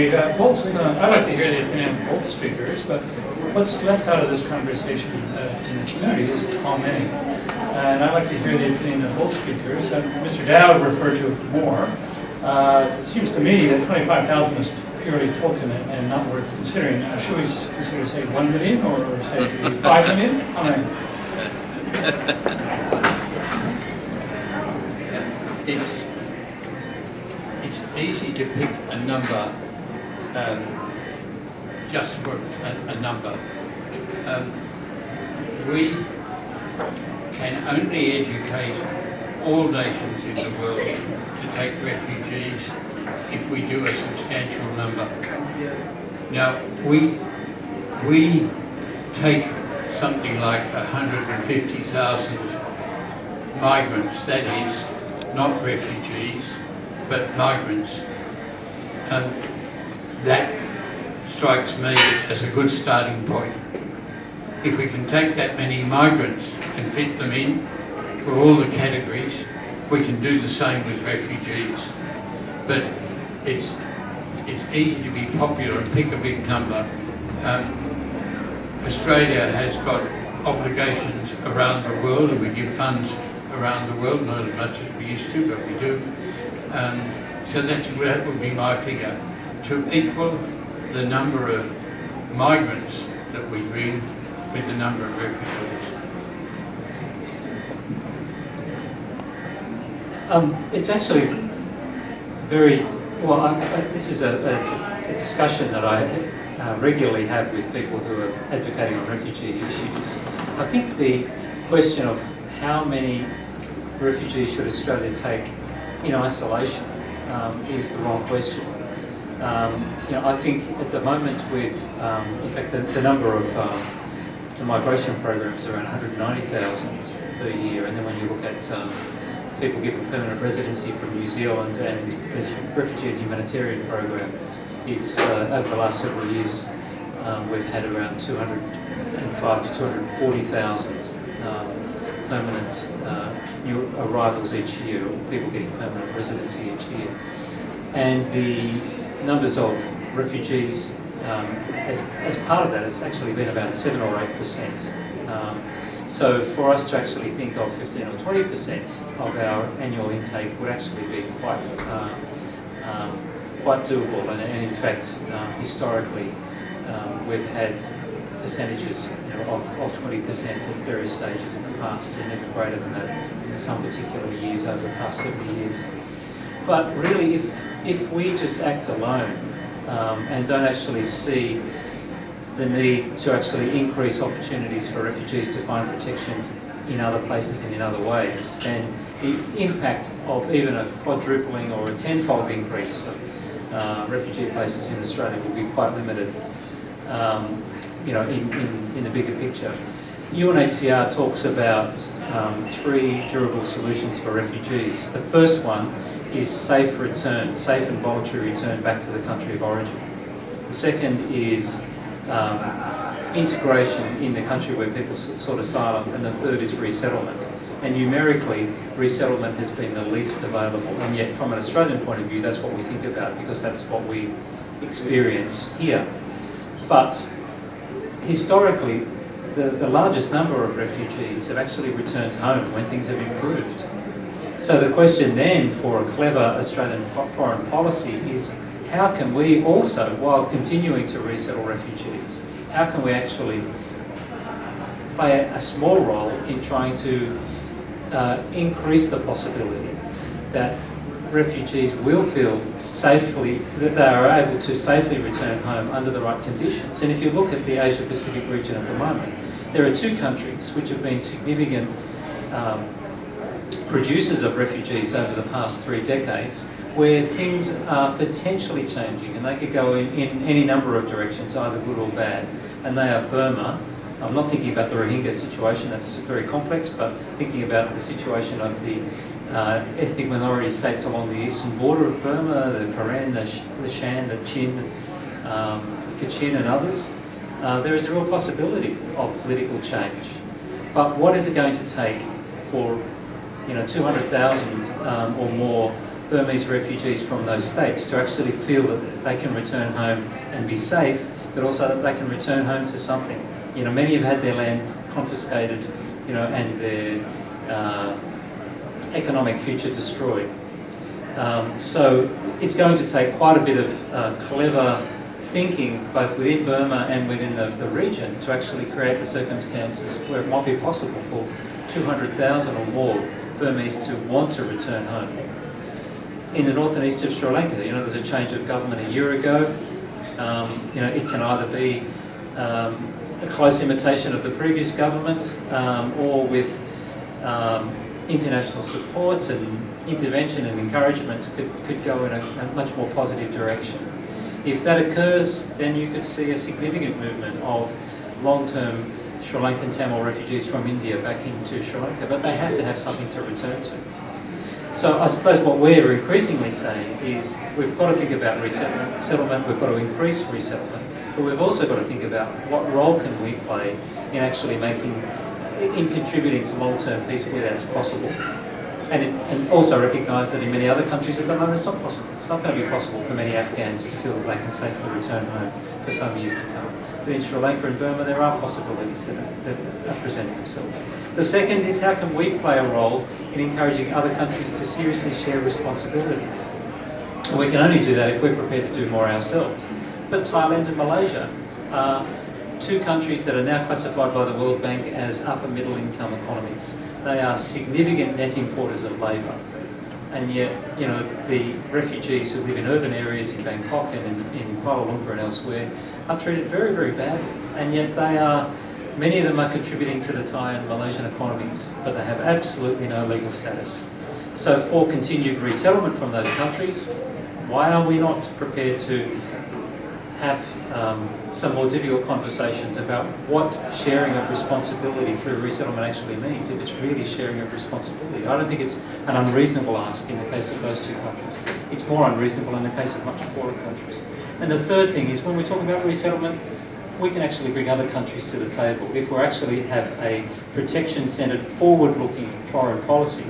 mean, I'd like to hear the opinion of both speakers, but what's left out of this conversation in the community is how many. And I'd like to hear the opinion of both speakers. Mr. Dowd referred to it more. It seems to me that 25,000 is purely token and not worth considering. Should we consider, say, 1 million or say 5 million? How many? It's easy to pick a number just for a number. We can only educate all nations in the world to take refugees if we do a substantial number. Now, we take something like 150,000 migrants, that is, not refugees, but migrants. That strikes me as a good starting point. If we can take that many migrants and fit them in for all the categories, we can do the same with refugees. But it's easy to be popular and pick a big number. Australia has got obligations around the world, and we give funds around the world, not as much as we used to, but we do. So that would be my figure, to equal the number of migrants that we bring with the number of refugees. It's actually very, well, this is a discussion that I regularly have with people who are advocating on refugee issues. I think the question of how many refugees should Australia take in isolation is the wrong question. I think at the moment we've, in fact, the number of the migration program is around 190,000 per year, and then when you look at people given permanent residency from New Zealand and the refugee and humanitarian program, it's over the last several years we've had around 205 to 240,000 permanent new arrivals each year, or people getting permanent residency each year. And the numbers of refugees, as part of that, it's actually been about 7 or 8%. So for us to actually think of 15 or 20% of our annual intake would actually be quite doable. And in fact, historically, we've had percentages of 20% at various stages in the past, and never greater than that in some particular years over the past 70 years. But really, if we just act alone and don't actually see the need to actually increase opportunities for refugees to find protection in other places and in other ways, then the impact of even a quadrupling or a tenfold increase of refugee places in Australia will be quite limited, in the bigger picture. UNHCR talks about 3 durable solutions for refugees. The first one is safe return, safe and voluntary return back to the country of origin. The second is integration in the country where people sought asylum, and the third is resettlement. And numerically, resettlement has been the least available, and yet from an Australian point of view, that's what we think about, because that's what we experience here. But historically, the largest number of refugees have actually returned home when things have improved. So the question then for a clever Australian foreign policy is, how can we also, while continuing to resettle refugees, how can we actually play a small role in trying to increase the possibility that refugees will feel safely, that they are able to safely return home under the right conditions. And if you look at the Asia Pacific region at the moment, there are 2 countries which have been significant producers of refugees over the past 3 decades, where things are potentially changing, and they could go in any number of directions, either good or bad. And they are Burma. I'm not thinking about the Rohingya situation, that's very complex, but thinking about the situation of the ethnic minority states along the eastern border of Burma, the Karen, the Shan, the Chin, Kachin and others. There is a real possibility of political change. But what is it going to take for 200,000 or more Burmese refugees from those states to actually feel that they can return home and be safe, but also that they can return home to something. You know, many have had their land confiscated, you know, and their economic future destroyed. So it's going to take quite a bit of clever thinking, both within Burma and within the region, to actually create the circumstances where it might be possible for 200,000 or more Burmese to want to return home. In the north and east of Sri Lanka, you know, there's a change of government a year ago. You know, it can either be a close imitation of the previous government, or with international support and intervention and encouragement could go in a much more positive direction. If that occurs, then you could see a significant movement of long-term Sri Lankan Tamil refugees from India back into Sri Lanka, but they have to have something to return to. So I suppose what we're increasingly saying is we've got to think about resettlement, we've got to increase resettlement, but we've also got to think about what role can we play in actually in contributing to long-term peace where that's possible. And also recognise that in many other countries at the moment it's not possible. It's not going to be possible for many Afghans to feel that they can safely return home for some years to come. But in Sri Lanka and Burma there are possibilities that are presenting themselves. The second is how can we play a role in encouraging other countries to seriously share responsibility. And we can only do that if we're prepared to do more ourselves. But Thailand and Malaysia are two countries that are now classified by the World Bank as upper middle income economies. They are significant net importers of labour. And yet, you know, the refugees who live in urban areas in Bangkok and in Kuala Lumpur and elsewhere are treated very, very badly. And yet many of them are contributing to the Thai and Malaysian economies, but they have absolutely no legal status. So for continued resettlement from those countries, why are we not prepared to have some more difficult conversations about what sharing of responsibility through resettlement actually means, if it's really sharing of responsibility? I don't think it's an unreasonable ask in the case of those two countries. It's more unreasonable in the case of much poorer countries. And the third thing is when we talk about resettlement, we can actually bring other countries to the table. If we actually have a protection-centred, forward-looking foreign policy,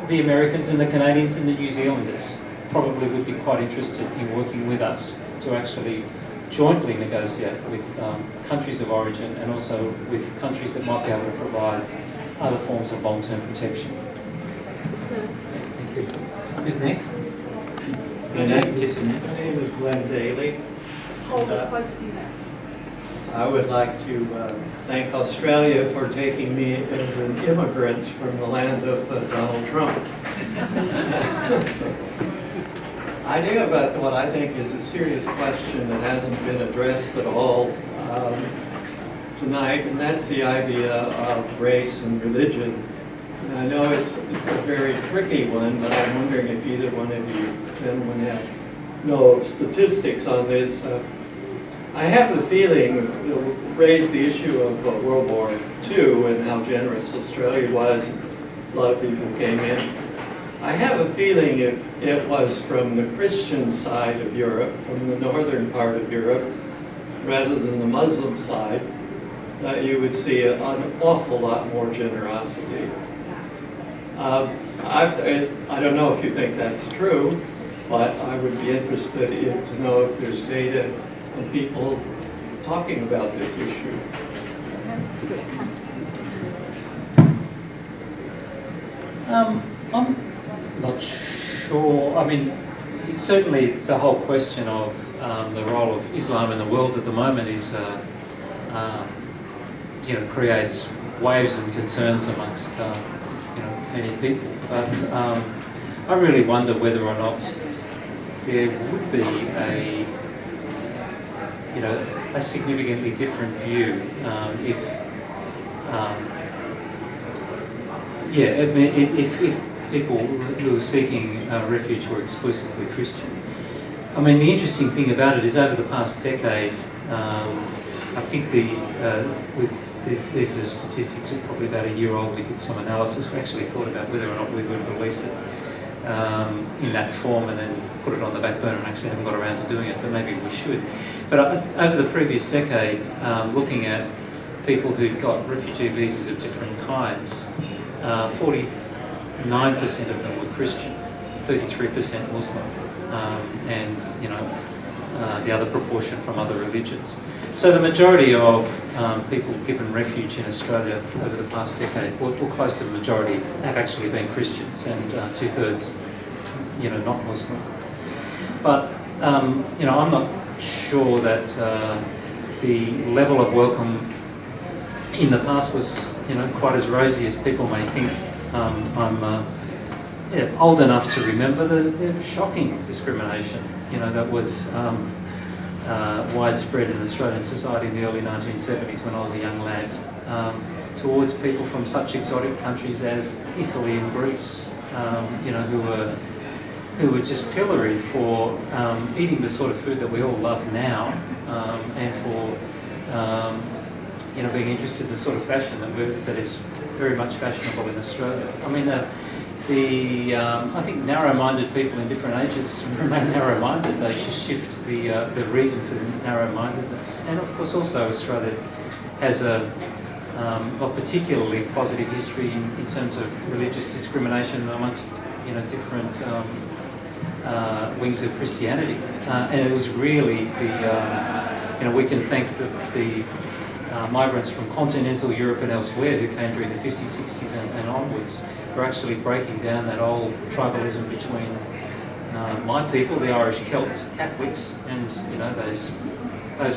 the Americans and the Canadians and the New Zealanders probably would be quite interested in working with us to actually jointly negotiate with countries of origin and also with countries that might be able to provide other forms of long-term protection. Thank you. Who's next? My name is Glenn Daly. Hold it close to you. I would like to thank Australia for taking me as an immigrant from the land of Donald Trump. I do about what I think is a serious question that hasn't been addressed at all tonight, and that's the idea of race and religion. And I know it's a very tricky one, but I'm wondering if either one of you gentlemen have no statistics on this. I have the feeling, you'll raise the issue of World War II and how generous Australia was. A lot of people came in. I have a feeling if it was from the Christian side of Europe, from the northern part of Europe, rather than the Muslim side, that you would see an awful lot more generosity. I don't know if you think that's true, but I would be interested to know if there's data and people talking about this issue. I'm not sure. I mean, certainly the whole question of the role of Islam in the world at the moment is, creates waves and concerns amongst many people. But I really wonder whether or not there would be a significantly different view if people who are seeking refuge were exclusively Christian. I mean, the interesting thing about it is over the past decade, I think there's a statistics of probably about a year old. We did some analysis. We actually thought about whether or not we would release it in that form and then put it on the back burner, and actually haven't got around to doing it, but maybe we should. But over the previous decade, looking at people who'd got refugee visas of different kinds, 49% of them were Christian. 33% Muslim, and the other proportion from other religions. So the majority of people given refuge in Australia over the past decade, or close to the majority, have actually been Christians, and 2/3, not Muslim. But I'm not sure that the level of welcome in the past was quite as rosy as people may think. I'm old enough to remember the shocking discrimination that was widespread in Australian society in the early 1970s when I was a young lad, towards people from such exotic countries as Italy and Greece, who were just pilloried for eating the sort of food that we all love now, and for being interested in the sort of fashion that is very much fashionable in Australia. I mean, I think narrow-minded people in different ages remain narrow-minded. They just shift the reason for the narrow-mindedness. And of course, also Australia has a particularly positive history in terms of religious discrimination amongst different wings of Christianity, and it was really we can thank the migrants from continental Europe and elsewhere who came during the 50s, 60s and onwards for actually breaking down that old tribalism between my people, the Irish Celts, Catholics, and those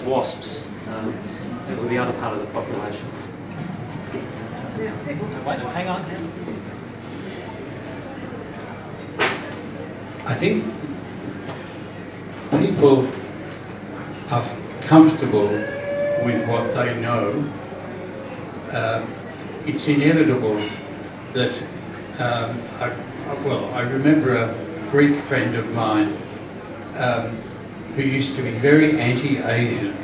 WASPs that were the other part of the population. Hang on. I think people are comfortable with what they know. It's inevitable that, I remember a Greek friend of mine who used to be very anti-Asian.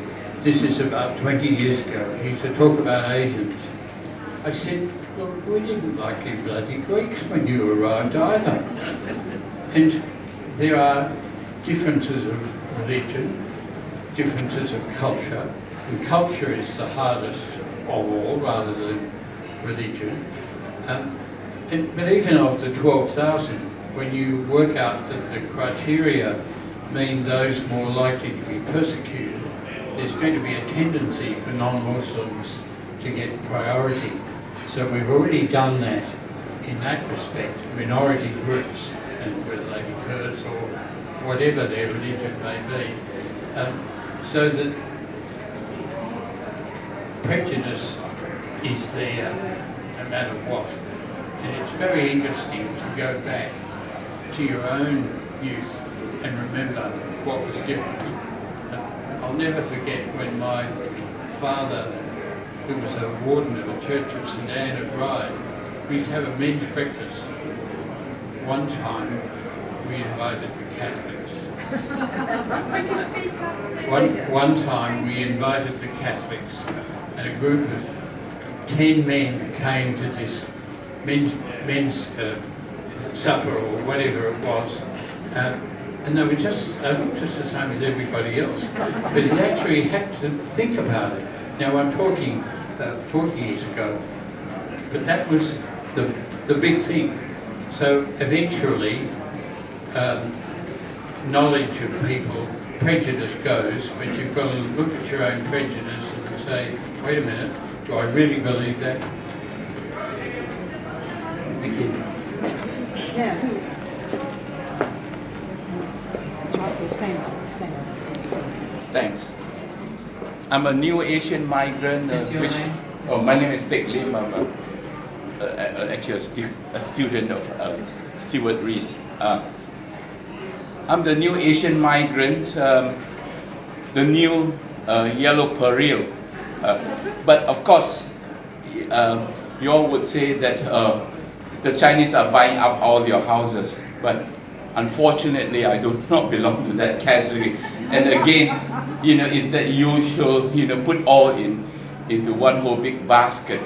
This is about 20 years ago. He used to talk about Asians. I said, well, we didn't like you bloody Greeks when you arrived either. And there are differences of religion, differences of culture, and culture is the hardest of all rather than religion. But even after 12,000, when you work out that the criteria mean those more likely to be persecuted, there's going to be a tendency for non-Muslims to get priority. So we've already done that in that respect, minority groups, and whether they be Kurds or whatever their religion may be, so that prejudice is there no matter what. And it's very interesting to go back to your own youth and remember what was different. I'll never forget when my father, who was a warden of the Church of St Anne of Ryde, we used to have a men's breakfast. One time we invited the Catholics. One time we invited the Catholics, and a group of 10 men came to this men's supper or whatever it was, and they looked just the same as everybody else. But he actually had to think about it. Now I'm talking 40 years ago, but that was the big thing. So eventually, knowledge of people, prejudice goes, but you've got to look at your own prejudice and say, wait a minute, do I really believe that? Thank you. Yeah. That's right, stand up. Thanks. I'm a new Asian migrant. What's your name? Oh, my name is Teck Lim. I'm actually a student of Stewart Rees. I'm the new Asian migrant, the new yellow peril. But of course, you all would say that the Chinese are buying up all your houses. But unfortunately, I do not belong to that category. And again, it's that usual, put all into one whole big basket,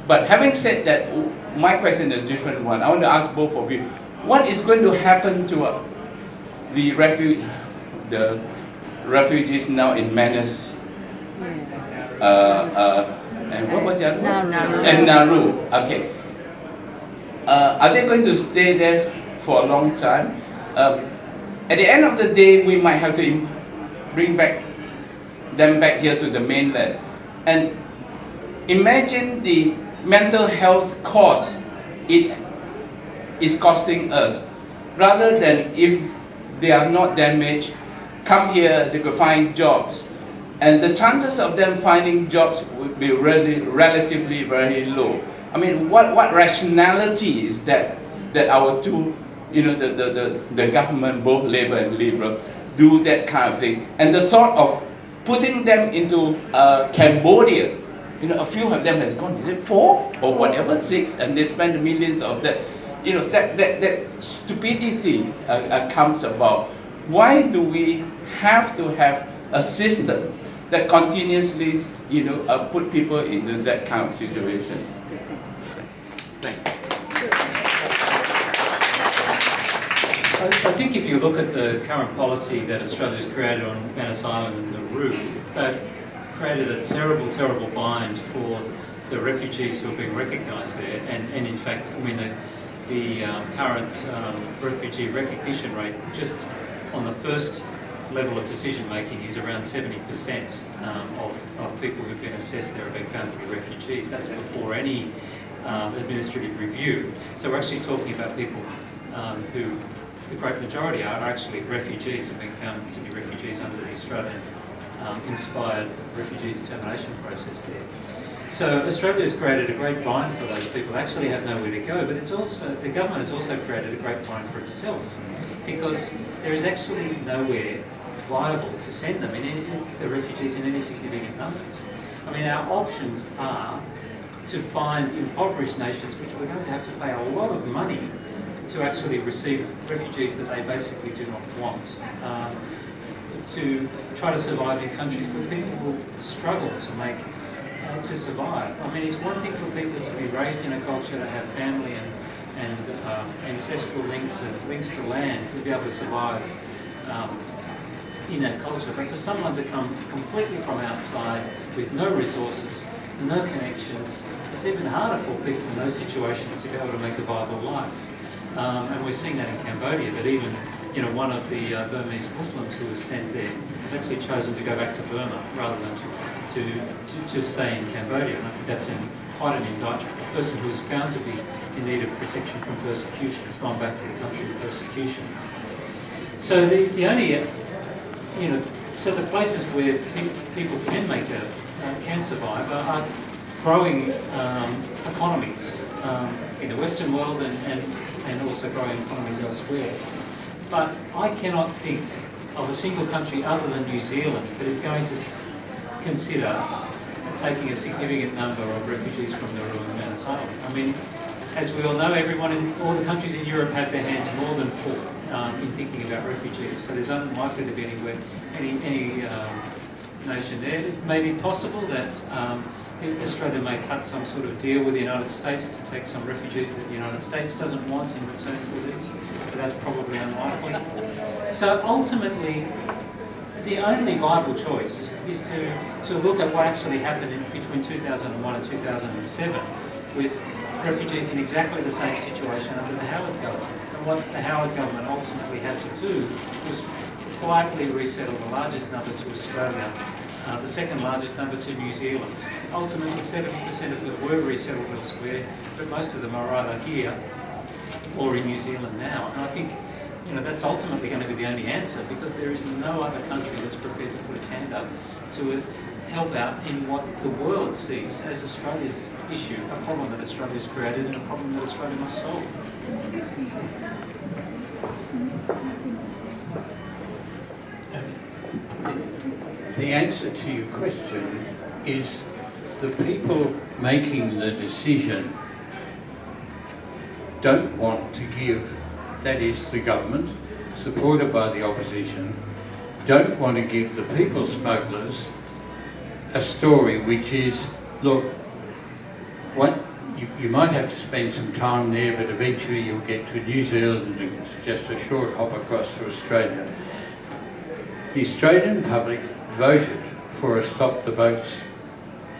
But having said that, my question is a different one. I want to ask both of you, what is going to happen to the refugees now in Manus? And what was the other one? Nauru. And Nauru. Okay. Are they going to stay there for a long time. At the end of the day, we might have to bring them back here to the mainland. And imagine the mental health cost it is costing us, rather than if they are not damaged, come here, they could find jobs. And the chances of them finding jobs would be really relatively very low. I mean, what rationality is that our two, the government, both Labour and Liberal, do that kind of thing? And the thought of putting them into Cambodia, a few of them has gone, is it 4 or whatever, 6, and they spend millions of that. That stupidity comes about. Why do we have to have a system that continuously, put people into that kind of situation? Thanks. I think if you look at the current policy that Australia's created on Manus Island and Nauru, they've created a terrible, terrible bind for the refugees who are being recognised there. And in fact, I mean, the current refugee recognition rate, just on the first level of decision making, is around 70% of people who've been assessed there have been found to be refugees. That's before any administrative review. So we're actually talking about people who, the great majority are actually refugees and being found to be refugees under the Australian inspired refugee determination process there. So Australia has created a great bind for those people. They actually have nowhere to go, but it's also, the government has also created a great bind for itself, because there is actually nowhere viable to send them, the refugees, in any significant numbers. I mean, our options are to find impoverished nations which we're going to have to pay a lot of money to actually receive refugees that they basically do not want, to try to survive in countries where people will struggle to survive. I mean, it's one thing for people to be raised in a culture, to have family and ancestral links and links to land, to be able to survive in that culture. But for someone to come completely from outside with no resources, no connections, it's even harder for people in those situations to be able to make a viable life. And we're seeing that in Cambodia, that even one of the Burmese Muslims who was sent there has actually chosen to go back to Burma rather than to stay in Cambodia. And I think that's quite an indictment. A person who is found to be in need of protection from persecution has gone back to the country of persecution. So the only, so the places where people can survive are growing economies in the Western world and also growing economies elsewhere. But I cannot think of a single country other than New Zealand that is going to consider taking a significant number of refugees from Nauru and Manus Island. I mean, as we all know, all the countries in Europe have their hands more than full in thinking about refugees. So there's unlikely to be any nation there. It may be possible that Australia may cut some sort of deal with the United States to take some refugees that the United States doesn't want in return for these, but that's probably unlikely. So ultimately, the only viable choice is to look at what actually happened between 2001 and 2007 with refugees in exactly the same situation under the Howard government. And what the Howard government ultimately had to do was quietly resettle the largest number to Australia, the second largest number to New Zealand. Ultimately, 70% of them were resettled elsewhere, but most of them are either here or in New Zealand now. And I think that's ultimately going to be the only answer, because there is no other country that's prepared to put its hand up to help out in what the world sees as Australia's issue, a problem that Australia's created and a problem that Australia must solve. The answer to your question is the people making the decision don't want to give, that is the government, supported by the opposition, don't want to give the people smugglers a story which is, look, you might have to spend some time there, but eventually you'll get to New Zealand and it's just a short hop across to Australia. The Australian public voted for a Stop the Boats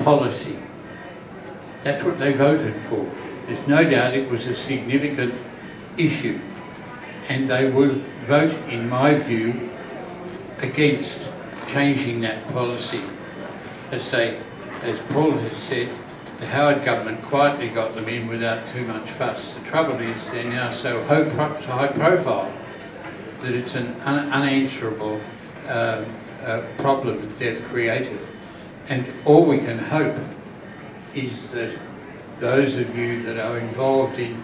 policy. That's what they voted for. There's no doubt it was a significant issue. and they will vote, in my view, against changing that policy. As Paul has said, the Howard government quietly got them in without too much fuss. The trouble is they're now so high profile that it's an unanswerable problem that they've created. And all we can hope is that those of you that are involved in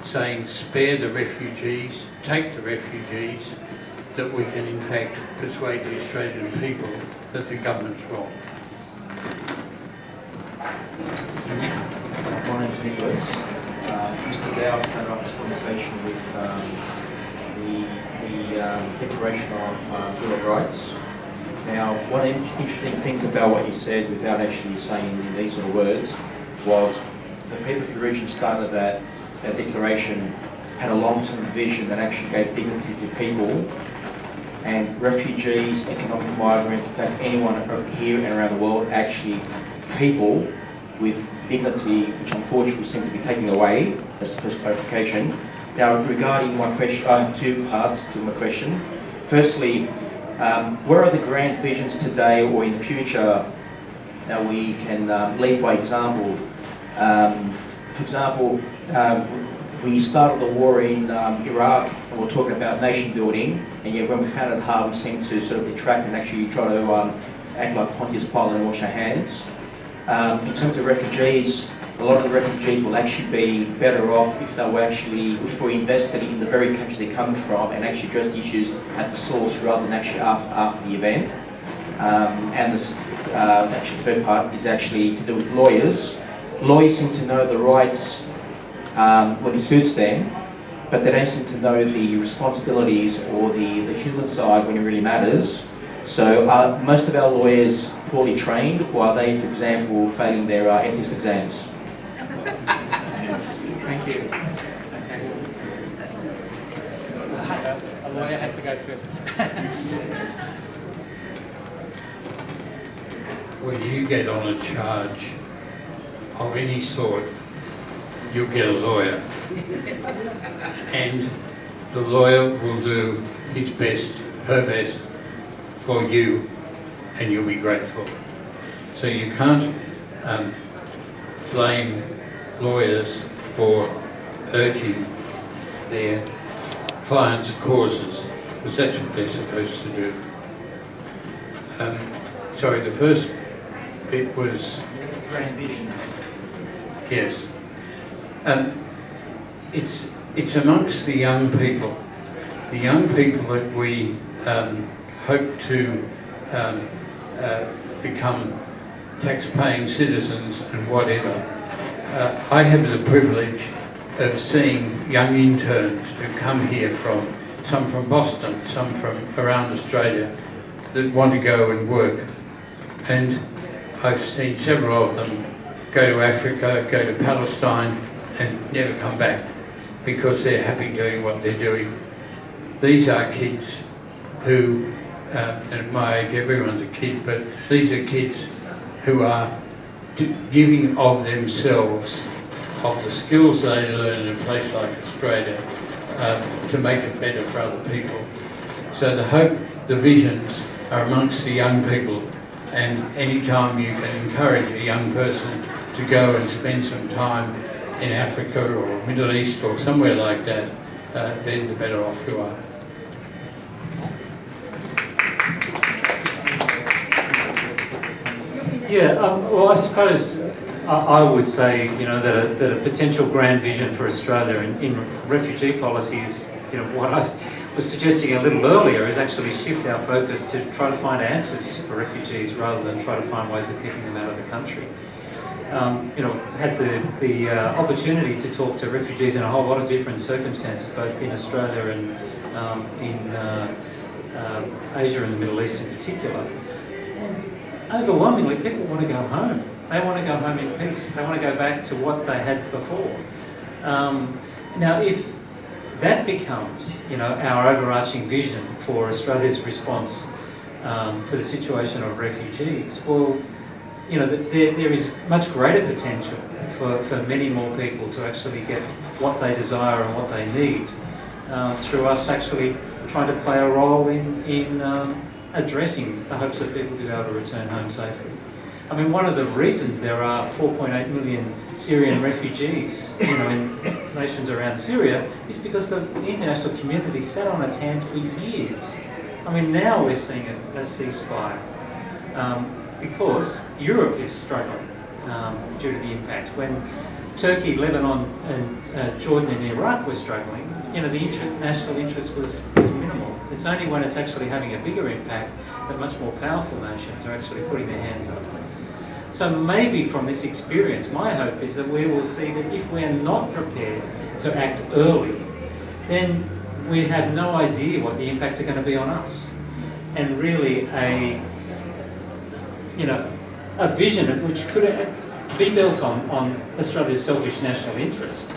saying spare the refugees, take the refugees, that we can in fact persuade the Australian people that the government's wrong. My name is Nicholas. Mr. Dowd started off this conversation with the Declaration of Bill of Rights. Now, one of the interesting things about what you said, without actually saying these sort of words, was the people of the region started that declaration had a long-term vision that actually gave dignity to people, and refugees, economic migrants, in fact anyone here and around the world, actually people with dignity, which unfortunately seem to be taken away. That's the first clarification. Now, regarding my question, I have two parts to my question. Firstly, what are the grand visions today or in the future that we can lead by example? For example, we started the war in Iraq, and we're talking about nation building, and yet when we founded Harlem, seemed to sort of detract and actually try to act like Pontius Pilate and wash our hands. In terms of refugees, a lot of the refugees will actually be better off if we invested in the very countries they come from and actually address the issues at the source rather than actually after the event. And the actually third part is actually to do with lawyers. Lawyers seem to know the rights when it suits them, but they don't seem to know the responsibilities or the human side when it really matters. So are most of our lawyers poorly trained, or are they, for example, failing their ethics exams? Thank you. Okay. A lawyer has to go first. When you get on a charge of any sort, you'll get a lawyer. And the lawyer will do his best, her best, for you, and you'll be grateful. So you can't blame lawyers for urging their clients' causes, because that's what they're supposed to do. Sorry, the first bit was... Grand vision. Yes. It's amongst the young people. The young people that we hope to become tax-paying citizens and whatever. I have the privilege of seeing young interns who come here some from Boston, some from around Australia, that want to go and work. And I've seen several of them go to Africa, go to Palestine, and never come back because they're happy doing what they're doing. These are kids who, at my age, everyone's a kid, but these are kids who are giving of themselves, of the skills they learn in a place like Australia, to make it better for other people. So the hope, the visions are amongst the young people, and any time you can encourage a young person to go and spend some time in Africa or Middle East or somewhere like that, then the better off you are. Yeah, well, I suppose I would say, that a potential grand vision for Australia in refugee policies, what I was suggesting a little earlier is actually shift our focus to try to find answers for refugees rather than try to find ways of keeping them out of the country. Had the opportunity to talk to refugees in a whole lot of different circumstances, both in Australia and in Asia and the Middle East in particular. And overwhelmingly, people want to go home. They want to go home in peace. They want to go back to what they had before. Now, if that becomes, our overarching vision for Australia's response to the situation of refugees, well, there is much greater potential for many more people to actually get what they desire and what they need through us actually trying to play a role in addressing the hopes of people to be able to return home safely. I mean, one of the reasons there are 4.8 million Syrian refugees, in nations around Syria, is because the international community sat on its hands for years. I mean, now we're seeing a ceasefire because Europe is struggling due to the impact. When Turkey, Lebanon, and Jordan and Iraq were struggling, the international interest was minimal. It's only when it's actually having a bigger impact that much more powerful nations are actually putting their hands up. So maybe from this experience, my hope is that we will see that if we're not prepared to act early, then we have no idea what the impacts are going to be on us. And really a vision which could be built on Australia's selfish national interest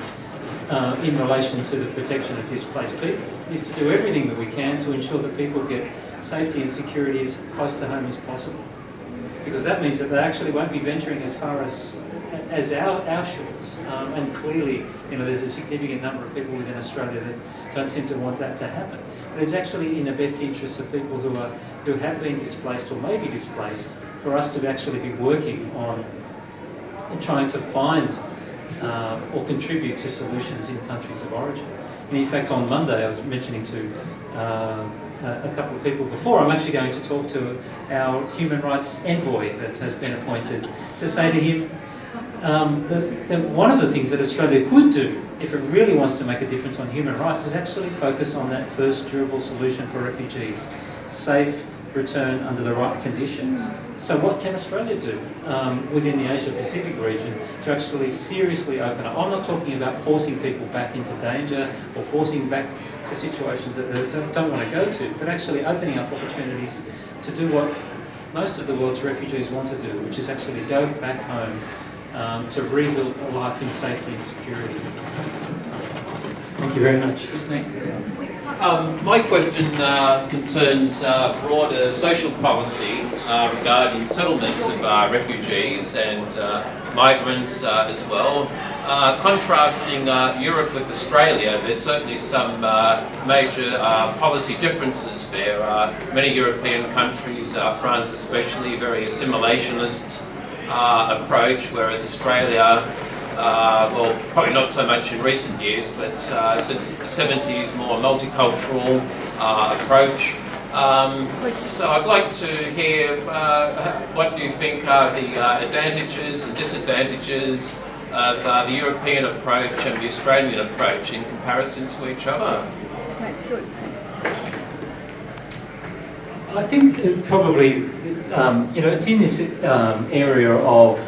in relation to the protection of displaced people is to do everything that we can to ensure that people get safety and security as close to home as possible. Because that means that they actually won't be venturing as far as our shores. And clearly, there's a significant number of people within Australia that don't seem to want that to happen. But it's actually in the best interest of people who have been displaced or may be displaced for us to actually be working on trying to find or contribute to solutions in countries of origin. And in fact, on Monday, I was mentioning to a couple of people before, I'm actually going to talk to our human rights envoy that has been appointed to say to him that one of the things that Australia could do if it really wants to make a difference on human rights is actually focus on that first durable solution for refugees, safe return under the right conditions. So what can Australia do within the Asia-Pacific region to actually seriously open up? I'm not talking about forcing people back into danger or forcing back to situations that they don't want to go to, but actually opening up opportunities to do what most of the world's refugees want to do, which is actually go back home to rebuild a life in safety and security. Thank you very much. Who's next? My question concerns broader social policy regarding settlements of refugees and migrants as well. Contrasting Europe with Australia, there's certainly some major policy differences there. Many European countries, France especially, very assimilationist approach, whereas Australia, well, probably not so much in recent years, but since the 70s, more multicultural approach. So I'd like to hear what do you think are the advantages and disadvantages of the European approach and the Australian approach in comparison to each other? Okay, good. I think it probably, it's in this area of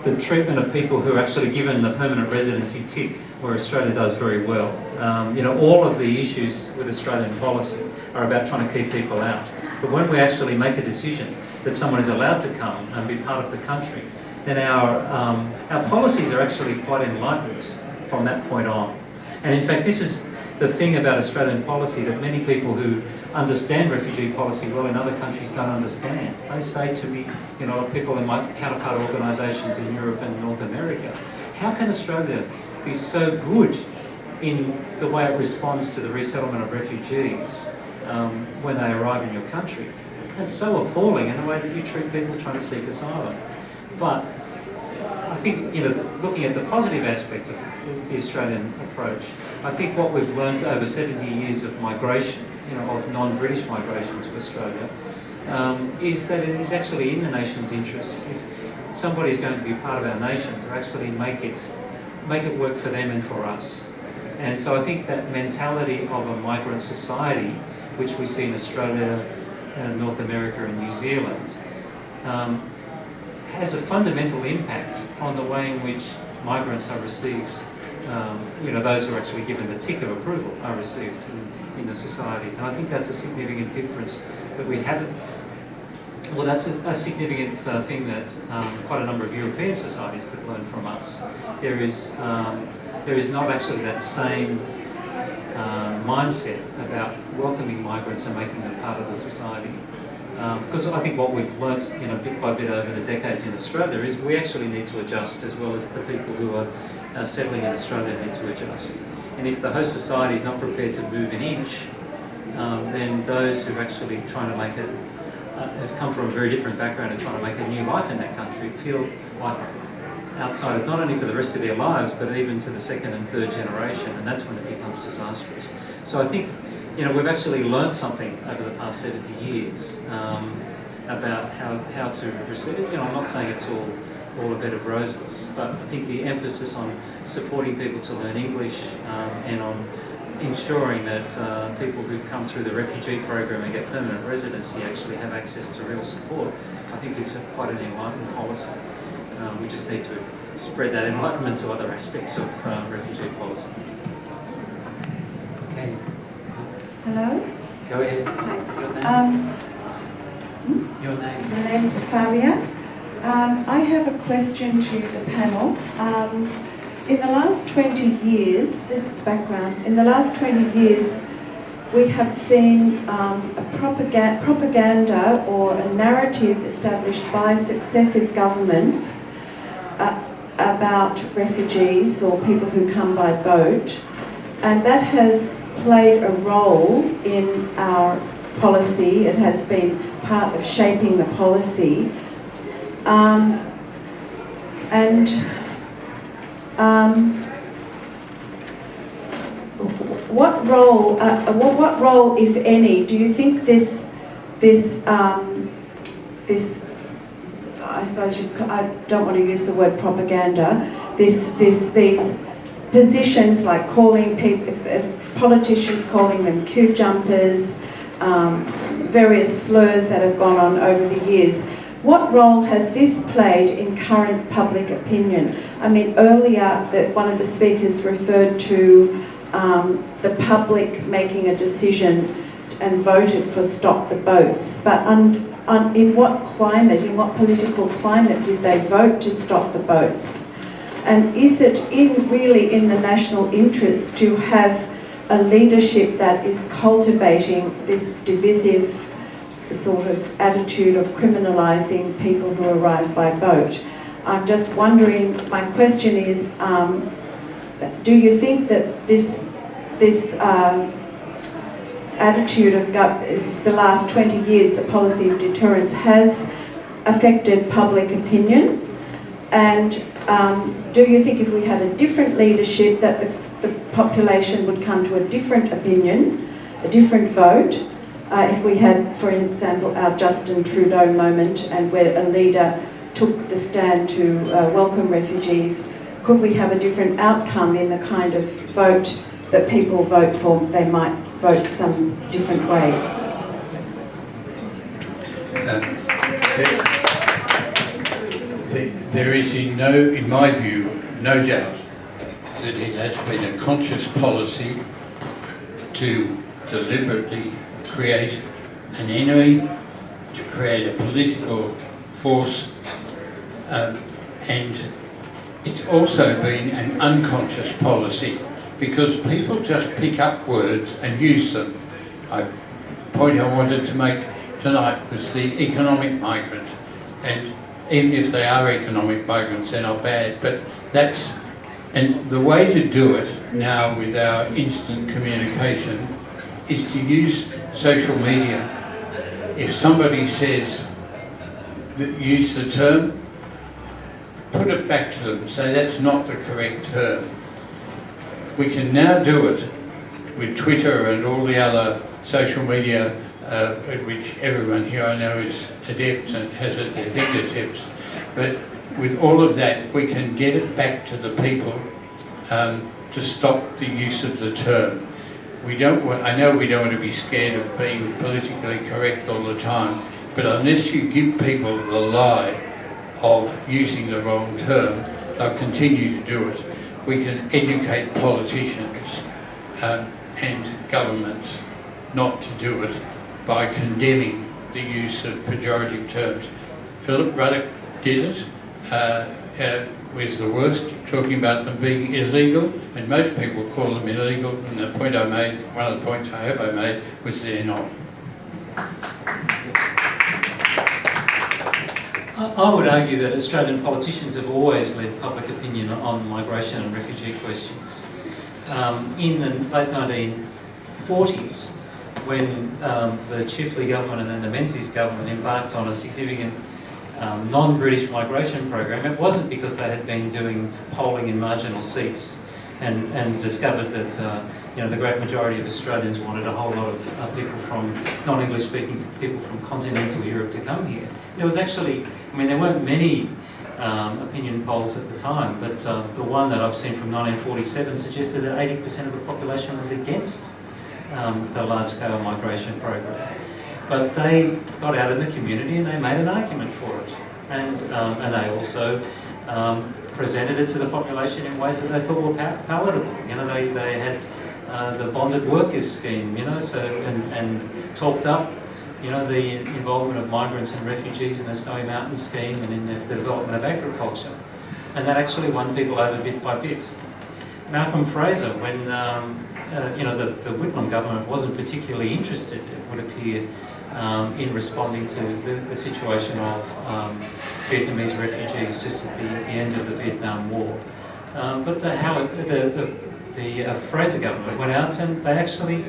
the treatment of people who are actually given the permanent residency tick, where Australia does very well. All of the issues with Australian policy are about trying to keep people out. But when we actually make a decision that someone is allowed to come and be part of the country, then our policies are actually quite enlightened from that point on. And in fact, this is the thing about Australian policy that many people who understand refugee policy well in other countries don't understand. They say to me, people in my counterpart organisations in Europe and North America, how can Australia be so good in the way it responds to the resettlement of refugees when they arrive in your country? And so appalling in the way that you treat people trying to seek asylum. But I think, looking at the positive aspect of the Australian approach, I think what we've learned over 70 years of migration, of non-British migration to Australia, is that it is actually in the nation's interest, if somebody is going to be part of our nation, to actually make it work for them and for us. And so I think that mentality of a migrant society, which we see in Australia, North America and New Zealand, has a fundamental impact on the way in which migrants are received. Those who are actually given the tick of approval are received in the society. And I think that's a significant difference that we haven't. Well, that's a significant thing that quite a number of European societies could learn from us. There is not actually that same mindset about welcoming migrants and making them part of the society. Because I think what we've learnt, bit by bit over the decades in Australia is we actually need to adjust, as well as the people who are settling in Australia need to adjust. And if the host society is not prepared to move an inch, then those who've actually trying to make it, have come from a very different background and trying to make a new life in that country, feel like outsiders, not only for the rest of their lives, but even to the second and third generation, and that's when it becomes disastrous. So I think, you know, we've actually learned something over the past 70 years about how to receive it. You know, I'm not saying it's all a bed of roses, but I think the emphasis on supporting people to learn English and on ensuring that people who've come through the refugee program and get permanent residency actually have access to real support, I think is quite an enlightened policy. We just need to spread that enlightenment to other aspects of refugee policy. Okay. Hello? Go ahead. Hi. Your name? My name is Fabia. I have a question to the panel. In the last 20 years, this is the background, in the last 20 years we have seen a propaganda or a narrative established by successive governments about refugees or people who come by boat, and that has played a role in our policy. It has been part of shaping the policy. What role, if any, do you think this I suppose I don't want to use the word propaganda, these positions like calling people, politicians calling them queue jumpers, various slurs that have gone on over the years. What role has this played in current public opinion? I mean, earlier one of the speakers referred to the public making a decision and voted for Stop the Boats, but in what climate, in what political climate did they vote to stop the boats? And is it really in the national interest to have a leadership that is cultivating this divisive sort of attitude of criminalising people who arrive by boat? I'm just wondering, my question is, do you think that this attitude of the last 20 years, the policy of deterrence, has affected public opinion? And do you think if we had a different leadership that the population would come to a different opinion, a different vote? If we had, for example, our Justin Trudeau moment and where a leader took the stand to welcome refugees, could we have a different outcome in the kind of vote that people vote for? They might vote some different way. There is in my view, no doubt that it has been a conscious policy to deliberately create an enemy, to create a political force, and it's also been an unconscious policy because people just pick up words and use them. The point I wanted to make tonight was the economic migrant, and even if they are economic migrants, they're not bad, but and the way to do it now with our instant communication is to use social media. If somebody says, use the term, put it back to them, say that's not the correct term. We can now do it with Twitter and all the other social media at which everyone here I know is adept and has at their fingertips. But with all of that, we can get it back to the people to stop the use of the term. I know we don't want to be scared of being politically correct all the time, but unless you give people the lie of using the wrong term, they'll continue to do it. We can educate politicians and governments not to do it by condemning the use of pejorative terms. Philip Ruddock did it, was the worst, talking about them being illegal, and most people call them illegal, and the point I made, one of the points I hope I made, was they're not. I would argue that Australian politicians have always led public opinion on migration and refugee questions. in the late 1940s, when the Chifley government and then the Menzies government embarked on a significant non-British migration program, it wasn't because they had been doing polling in marginal seats and discovered that the great majority of Australians wanted a whole lot of people from non-English speaking people from continental Europe to come here. There was actually, there weren't many opinion polls at the time, but the one that I've seen from 1947 suggested that 80% of the population was against the large-scale migration program. But they got out in the community and they made an argument for it. And they also presented it to the population in ways that they thought were palatable. They had the bonded workers scheme, and talked up, the involvement of migrants and refugees in the Snowy Mountains scheme and in the development of agriculture. And that actually won people over bit by bit. Malcolm Fraser, when the Whitlam government wasn't particularly interested, it would appear, in responding to the situation of Vietnamese refugees just at the end of the Vietnam War. But the Fraser government went out and they actually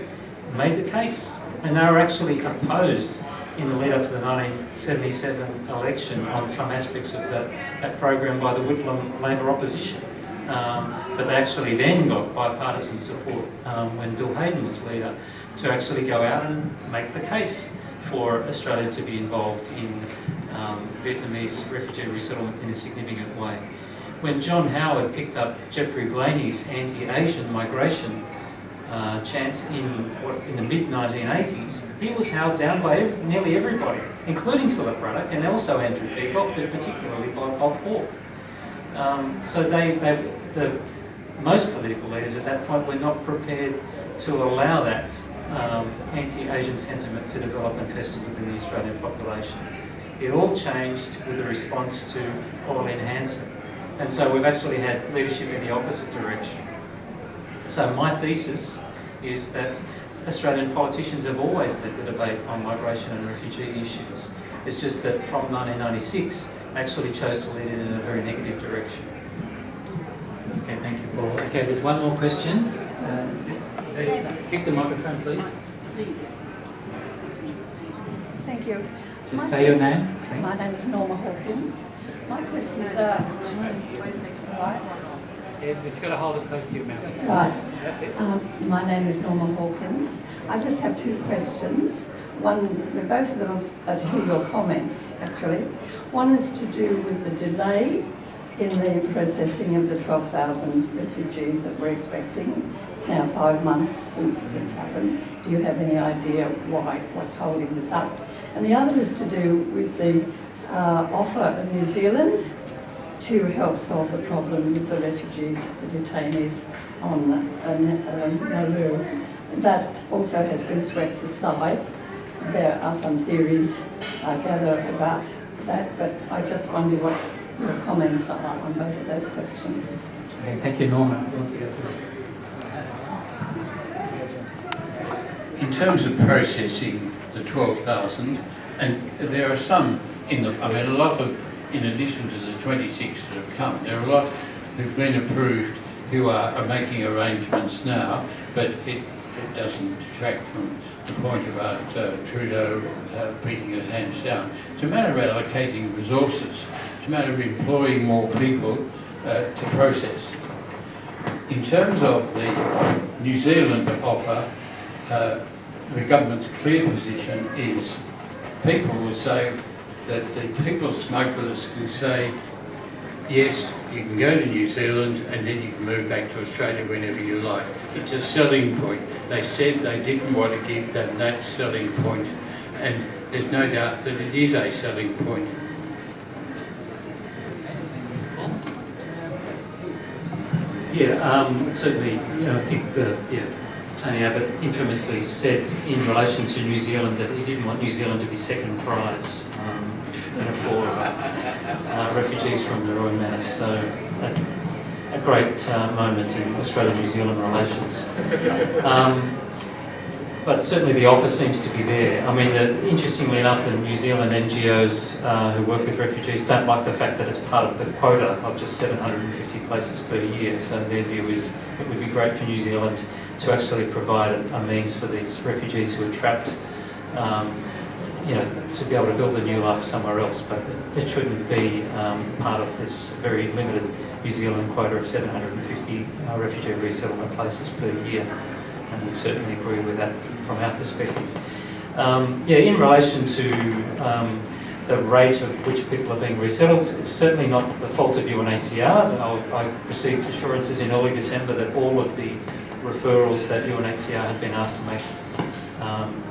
made the case. And they were actually opposed in the lead up to the 1977 election on some aspects of that program by the Whitlam Labor opposition. But they actually then got bipartisan support when Bill Hayden was leader to actually go out and make the case for Australia to be involved in Vietnamese refugee resettlement in a significant way. When John Howard picked up Geoffrey Blaney's anti-Asian migration chant in the mid-1980s, he was held down by nearly everybody, including Philip Ruddock and also Andrew Peacock, but particularly by Bob Hawke. So most political leaders at that point were not prepared to allow that anti-Asian sentiment to develop and fester within the Australian population. It all changed with a response to Pauline Hanson. And so we've actually had leadership in the opposite direction. So my thesis is that Australian politicians have always led the debate on migration and refugee issues. It's just that from 1996, actually chose to lead it in a very negative direction. Okay, thank you, Paul. Okay, there's one more question. Keep the microphone, please. It's easier. Thank you. Just say your name. Thanks. My name is Norma Hawkins. My questions are... It's got to hold it close to your mouth. Right. That's it. My name is Norma Hawkins. I just have two questions. One, both of them are to hear your comments, actually. One is to do with the delay in the processing of the 12,000 refugees that we're expecting. It's now 5 months since it's happened. Do you have any idea what's holding this up? And the other is to do with the offer of New Zealand to help solve the problem with the refugees, the detainees on Nauru. That also has been swept aside. There are some theories, I gather, about that, but I just wonder what your comments are on both of those questions. Okay, thank you, Norma. Who wants to go first? In terms of processing the 12,000, and there are some a lot of, in addition to the 26 that have come, there are a lot who've been approved who are making arrangements now, but it doesn't detract from the point about Trudeau beating his hands down. It's a matter of allocating resources. It's a matter of employing more people to process. In terms of the New Zealand offer, the government's clear position is people will say that the people smugglers can say, yes, you can go to New Zealand and then you can move back to Australia whenever you like. It's a selling point. They said they didn't want to give them that selling point, and there's no doubt that it is a selling point. Yeah, certainly, I think Tony Abbott infamously said in relation to New Zealand that he didn't want New Zealand to be second prize for refugees from the Royal Manor. So a great moment in Australia-New Zealand relations. but certainly the offer seems to be there. I mean, interestingly enough, the New Zealand NGOs who work with refugees don't like the fact that it's part of the quota of just 750 places per year. So their view is it would be great for New Zealand to actually provide a means for these refugees who are trapped, to be able to build a new life somewhere else. But it shouldn't be part of this very limited New Zealand quota of 750 refugee resettlement places per year. And we certainly agree with that from our perspective. In relation to the rate at which people are being resettled, it's certainly not the fault of UNHCR. I received assurances in early December that all of the referrals that UNHCR had been asked to make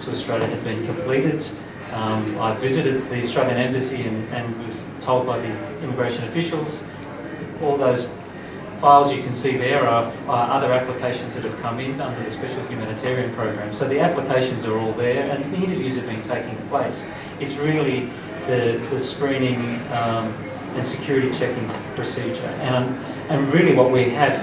to Australia had been completed. I visited the Australian Embassy and was told by the immigration officials all those files you can see there are other applications that have come in under the Special Humanitarian Program. So the applications are all there and the interviews have been taking place. It's really the screening and security checking procedure. And really what we have,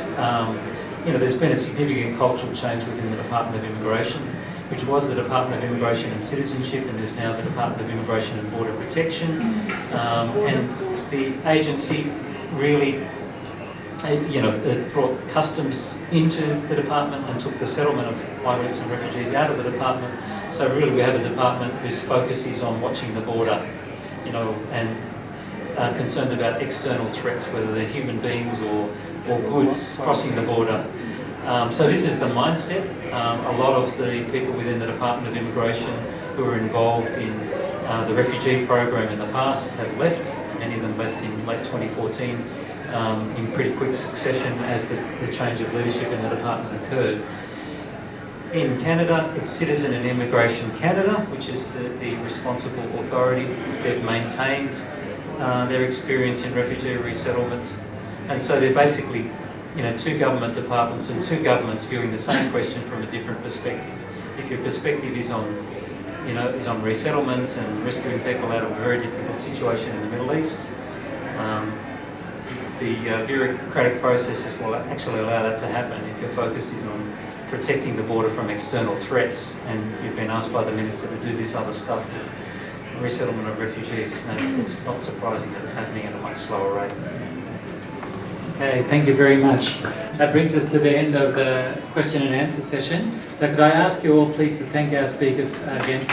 there's been a significant cultural change within the Department of Immigration, which was the Department of Immigration and Citizenship and is now the Department of Immigration and Border Protection. And the agency really it brought customs into the department and took the settlement of migrants and refugees out of the department. So really we have a department whose focus is on watching the border, and concerned about external threats, whether they're human beings or goods crossing the border. So this is the mindset. A lot of the people within the Department of Immigration who were involved in the refugee program in the past have left. Many of them left in late 2014. In pretty quick succession as the change of leadership in the department occurred. In Canada, it's Citizen and Immigration Canada, which is the responsible authority. They've maintained their experience in refugee resettlement, and so they're basically, two government departments and two governments viewing the same question from a different perspective. If your perspective is on, resettlement and rescuing people out of a very difficult situation in the Middle East, the bureaucratic processes will actually allow that to happen if your focus is on protecting the border from external threats and you've been asked by the Minister to do this other stuff with resettlement of refugees. No, it's not surprising that it's happening at a much slower rate. Okay, thank you very much. That brings us to the end of the question and answer session. So could I ask you all please to thank our speakers again.